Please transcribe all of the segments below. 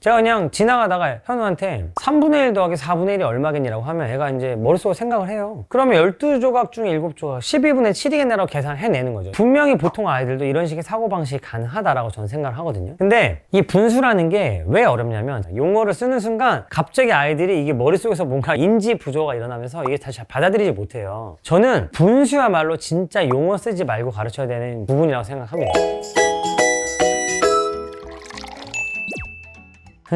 제가 그냥 지나가다가 현우한테 3분의 1 더하기 4분의 1이 얼마겠냐라고 하면 얘가 이제 머릿속으로 생각을 해요. 그러면 12조각 중에 7조각 12분의 7이겠네라고 계산을 해내는 거죠. 분명히 보통 아이들도 이런 식의 사고방식이 가능하다라고 저는 생각을 하거든요. 근데 이 분수라는 게 왜 어렵냐면 용어를 쓰는 순간 갑자기 아이들이 이게 머릿속에서 뭔가 인지 부조가 일어나면서 이게 다시 받아들이지 못해요. 저는 분수야말로 진짜 용어 쓰지 말고 가르쳐야 되는 부분이라고 생각합니다.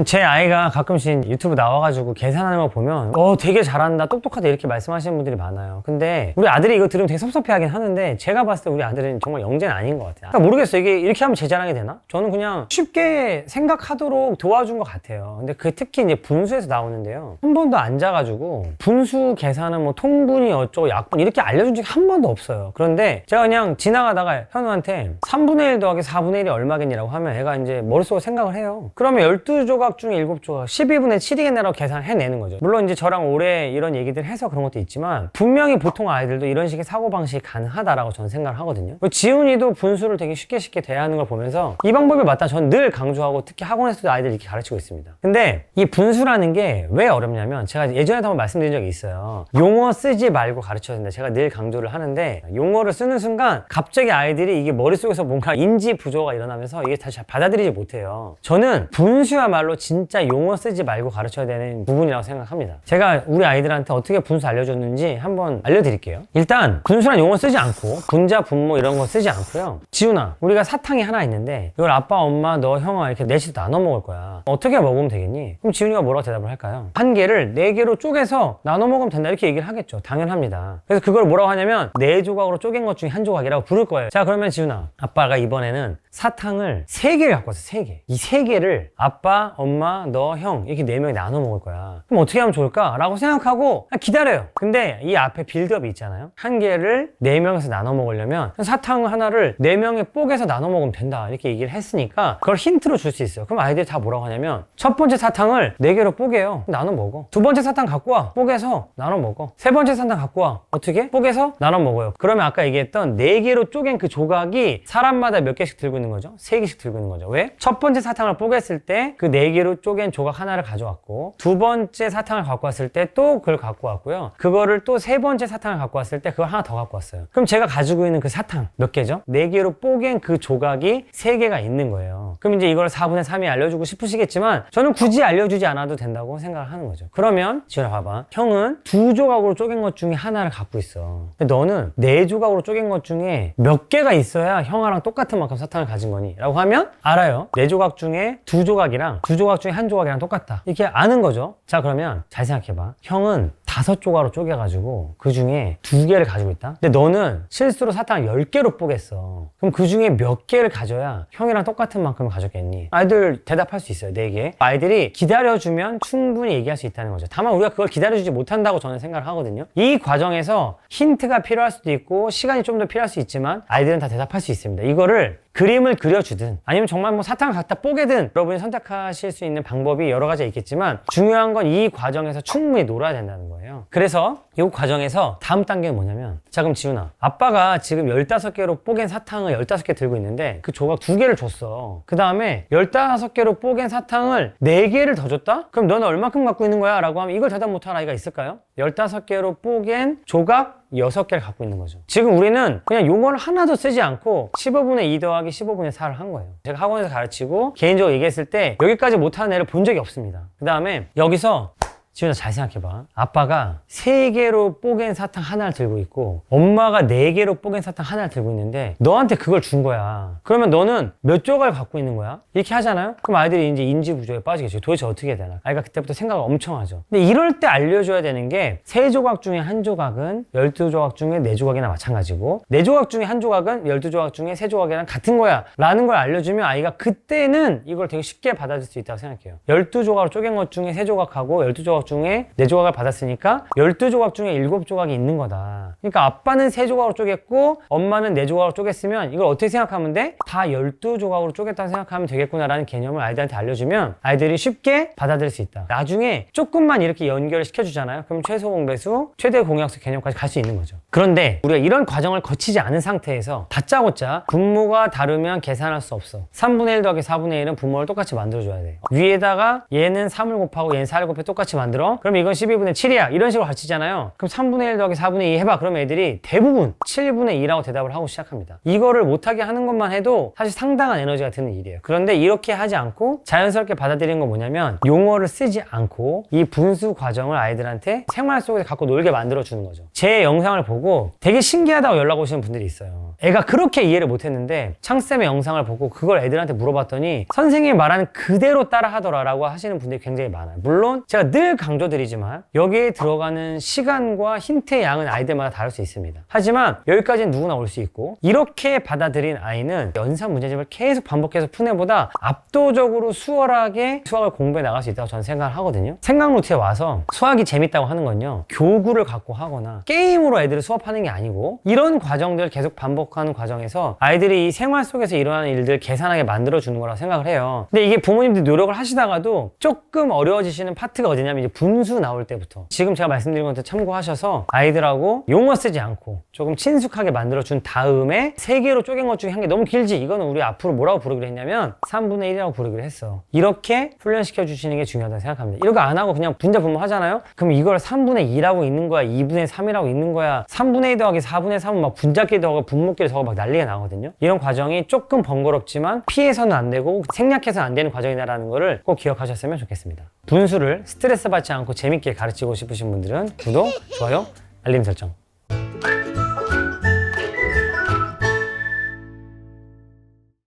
제 아이가 가끔씩 유튜브 나와가지고 계산하는 거 보면 되게 잘한다, 똑똑하다 이렇게 말씀하시는 분들이 많아요. 근데 우리 아들이 이거 들으면 되게 섭섭해하긴 하는데 제가 봤을 때 우리 아들은 정말 영재는 아닌 것 같아요. 그러니까 모르겠어요. 이게 이렇게 하면 제 자랑이 되나? 저는 그냥 쉽게 생각하도록 도와준 것 같아요. 근데 그게 특히 이제 분수에서 나오는데요, 한 번도 앉아가지고 분수 계산은 뭐 통분이 어쩌고 약분 이렇게 알려준 적이 한 번도 없어요. 그런데 제가 그냥 지나가다가 현우한테 3분의 1 더하기 4분의 1이 얼마겠냐라고 하면 얘가 이제 머릿속으로 생각을 해요. 그러면 12조각 중에 7조각 12분의 7이겠네라고 계산을 해내는 거죠. 물론 이제 저랑 오래 이런 얘기들 해서 그런 것도 있지만 분명히 보통 아이들도 이런 식의 사고방식이 가능하다라고 저는 생각을 하거든요. 지훈이도 분수를 되게 쉽게 대하는 걸 보면서 이 방법이 맞다 저는 늘 강조하고, 특히 학원에서도 아이들 이렇게 가르치고 있습니다. 근데 이 분수라는 게 왜 어렵냐면 제가 예전에도 한번 말씀드린 적이 있어요. 용어 쓰지 말고 가르쳐야 된다. 제가 늘 강조를 하는데 용어를 쓰는 순간 갑자기 아이들이 이게 머릿속에서 뭔가 인지 부조가 일어나면서 이게 다시 받아들이지 못해요. 저는 분수야말로 진짜 용어 쓰지 말고 가르쳐야 되는 부분이라고 생각합니다. 제가 우리 아이들한테 어떻게 분수 알려줬는지 한번 알려드릴게요. 일단 분수란 용어 쓰지 않고 분자, 분모 이런 거 쓰지 않고요. 지훈아, 우리가 사탕이 하나 있는데 이걸 아빠, 엄마, 너, 형아 이렇게 넷이서 나눠 먹을 거야. 어떻게 먹으면 되겠니? 그럼 지훈이가 뭐라고 대답을 할까요? 한 개를 4개로 쪼개서 나눠 먹으면 된다 이렇게 얘기를 하겠죠. 당연합니다. 그래서 그걸 뭐라고 하냐면 4조각으로 쪼갠 것 중에 한 조각이라고 부를 거예요. 자, 그러면 지훈아, 아빠가 이번에는 사탕을 3개를 갖고 왔어. 3개. 이 3개를 아빠, 엄마, 너, 형 이렇게 4명이 나눠 먹을 거야. 그럼 어떻게 하면 좋을까? 라고 생각하고 기다려요. 근데 이 앞에 빌드업이 있잖아요. 한 개를 4명에서 나눠 먹으려면 사탕 하나를 4명에 뽀개서 나눠 먹으면 된다 이렇게 얘기를 했으니까 그걸 힌트로 줄 수 있어요. 그럼 아이들이 다 뭐라고 하냐면 첫 번째 사탕을 4개로 뽀개요. 나눠 먹어. 두 번째 사탕 갖고 와. 뽀개서 나눠 먹어. 세 번째 사탕 갖고 와. 어떻게? 뽀개서 나눠 먹어요. 그러면 아까 얘기했던 4개로 쪼갠 그 조각이 사람마다 몇 개씩 들고 있는 거죠? 3개씩 들고 있는 거죠. 왜? 첫 번째 사탕을 뽀갰을 때 그 4개로 쪼갠 조각 하나를 가져왔고, 두 번째 사탕을 갖고 왔을 때 또 그걸 갖고 왔고요. 그거를 또 세 번째 사탕을 갖고 왔을 때 그걸 하나 더 갖고 왔어요. 그럼 제가 가지고 있는 그 사탕 몇 개죠? 4개로 뽀갠 그 조각이 3개가 있는 거예요. 그럼 이제 이걸 4분의 3이 알려주고 싶으시겠지만 저는 굳이 알려주지 않아도 된다고 생각을 하는 거죠. 그러면 지훈아 봐봐. 형은 2조각으로 쪼갠 것 중에 하나를 갖고 있어. 근데 너는 4조각으로 쪼갠 것 중에 몇 개가 있어야 형아랑 똑같은 만큼 사탕을 가진 거니? 라고 하면 알아요. 4조각 중에 2조각이랑 2조각 중에 1조각이랑 똑같다. 이렇게 아는 거죠. 자, 그러면 잘 생각해봐. 형은 5조각으로 쪼개가지고 그 중에 2개를 가지고 있다. 근데 너는 실수로 사탕을 10개로 뽀겠어. 그럼 그 중에 몇 개를 가져야 형이랑 똑같은 만큼을 가졌겠니? 아이들 대답할 수 있어요. 4개. 아이들이 기다려주면 충분히 얘기할 수 있다는 거죠. 다만 우리가 그걸 기다려주지 못한다고 저는 생각을 하거든요. 이 과정에서 힌트가 필요할 수도 있고 시간이 좀 더 필요할 수 있지만 아이들은 다 대답할 수 있습니다. 이거를 그림을 그려주든 아니면 정말 뭐 사탕을 갖다 뽀개든 여러분이 선택하실 수 있는 방법이 여러 가지가 있겠지만 중요한 건 이 과정에서 충분히 놀아야 된다는 거예요. 그래서 이 과정에서 다음 단계는 뭐냐면, 자, 그럼 지훈아, 아빠가 지금 15개로 뽀갠 사탕을 15개 들고 있는데 그 조각 2개를 줬어. 그 다음에 15개로 뽀갠 사탕을 4개를 더 줬다? 그럼 너는 얼마큼 갖고 있는 거야? 라고 하면 이걸 대답 못할 아이가 있을까요? 15개로 뽀갠 조각 6개를 갖고 있는 거죠. 지금 우리는 그냥 용어를 하나도 쓰지 않고 15분의 2 더하기 15분의 4를 한 거예요. 제가 학원에서 가르치고 개인적으로 얘기했을 때 여기까지 못하는 애를 본 적이 없습니다. 그 다음에 여기서 지훈아 잘 생각해봐. 아빠가 3개로 뽀갠 사탕 하나를 들고 있고 엄마가 4개로 뽀갠 사탕 하나를 들고 있는데 너한테 그걸 준 거야. 그러면 너는 몇 조각을 갖고 있는 거야? 이렇게 하잖아요? 그럼 아이들이 이제 인지부조에 빠지겠죠. 도대체 어떻게 해야 되나? 아이가 그때부터 생각을 엄청 하죠. 근데 이럴 때 알려줘야 되는 게 3조각 중에 1조각은 12조각 중에 4조각이나 마찬가지고 4조각 중에 1조각은 12조각 중에 3조각이랑 같은 거야 라는 걸 알려주면 아이가 그때는 이걸 되게 쉽게 받아들일 수 있다고 생각해요. 12조각으로 쪼갠 것 중에 3조각하고 12조각 12조각 중에 4조각을 받았으니까 12조각 중에 7조각이 있는 거다. 그러니까 아빠는 3조각으로 쪼갰고 엄마는 4조각으로 쪼갰으면 이걸 어떻게 생각하면 돼? 다 12조각으로 쪼갰다고 생각하면 되겠구나라는 개념을 아이들한테 알려주면 아이들이 쉽게 받아들일 수 있다. 나중에 조금만 이렇게 연결을 시켜주잖아요. 그럼 최소 공배수, 최대 공약수 개념까지 갈 수 있는 거죠. 그런데 우리가 이런 과정을 거치지 않은 상태에서 다짜고짜 분모가 다르면 계산할 수 없어. 3분의 1 더하기 4분의 1은 분모를 똑같이 만들어줘야 돼. 위에다가 얘는 3을 곱하고 얘는 4를 곱해 똑같이 만들어. 그럼 이건 12분의 7이야. 이런 식으로 가르치잖아요. 그럼 3분의 1 더하기 4분의 2 해봐. 그러면 애들이 대부분 7분의 2라고 대답을 하고 시작합니다. 이거를 못하게 하는 것만 해도 사실 상당한 에너지가 드는 일이에요. 그런데 이렇게 하지 않고 자연스럽게 받아들이는 건 뭐냐면 용어를 쓰지 않고 이 분수 과정을 아이들한테 생활 속에서 갖고 놀게 만들어주는 거죠. 제 영상을 보고 되게 신기하다고 연락 오시는 분들이 있어요. 애가 그렇게 이해를 못했는데 창쌤의 영상을 보고 그걸 애들한테 물어봤더니 선생님이 말하는 그대로 따라 하더라라고 하시는 분들이 굉장히 많아요. 물론 제가 늘 강조드리지만 여기에 들어가는 시간과 힌트의 양은 아이들마다 다를 수 있습니다. 하지만 여기까지는 누구나 올 수 있고 이렇게 받아들인 아이는 연산 문제집을 계속 반복해서 푸네보다 압도적으로 수월하게 수학을 공부해 나갈 수 있다고 저는 생각을 하거든요. 생각 노트에 와서 수학이 재밌다고 하는 건요, 교구를 갖고 하거나 게임으로 애들을 수업하는 게 아니고 이런 과정들을 계속 반복하는 과정에서 아이들이 이 생활 속에서 일어나는 일들을 계산하게 만들어주는 거라고 생각을 해요. 근데 이게 부모님들이 노력을 하시다가도 조금 어려워지시는 파트가 어디냐면 이제 분수 나올 때부터, 지금 제가 말씀드린 것들 참고하셔서 아이들하고 용어 쓰지 않고 조금 친숙하게 만들어준 다음에 3개로 쪼갠 것 중에 한 개 너무 길지? 이거는 우리 앞으로 뭐라고 부르기로 했냐면 3분의 1이라고 부르기로 했어. 이렇게 훈련시켜 주시는 게 중요하다고 생각합니다. 이런 거 안 하고 그냥 분자 분모 하잖아요? 그럼 이걸 3분의 2라고 있는 거야? 2분의 3이라고 있는 거야? 3분의 2 더하기 4분의 3은 막 분자끼리 더하고 분모끼리 더하고 막 난리가 나거든요? 이런 과정이 조금 번거롭지만 피해서는 안 되고 생략해서는 안 되는 과정이다라는 거를 꼭 기억하셨으면 좋겠습니다. 분수를 스트레스 받지 않고 재밌게 가르치고 싶으신 분들은 구독, 좋아요, 알림 설정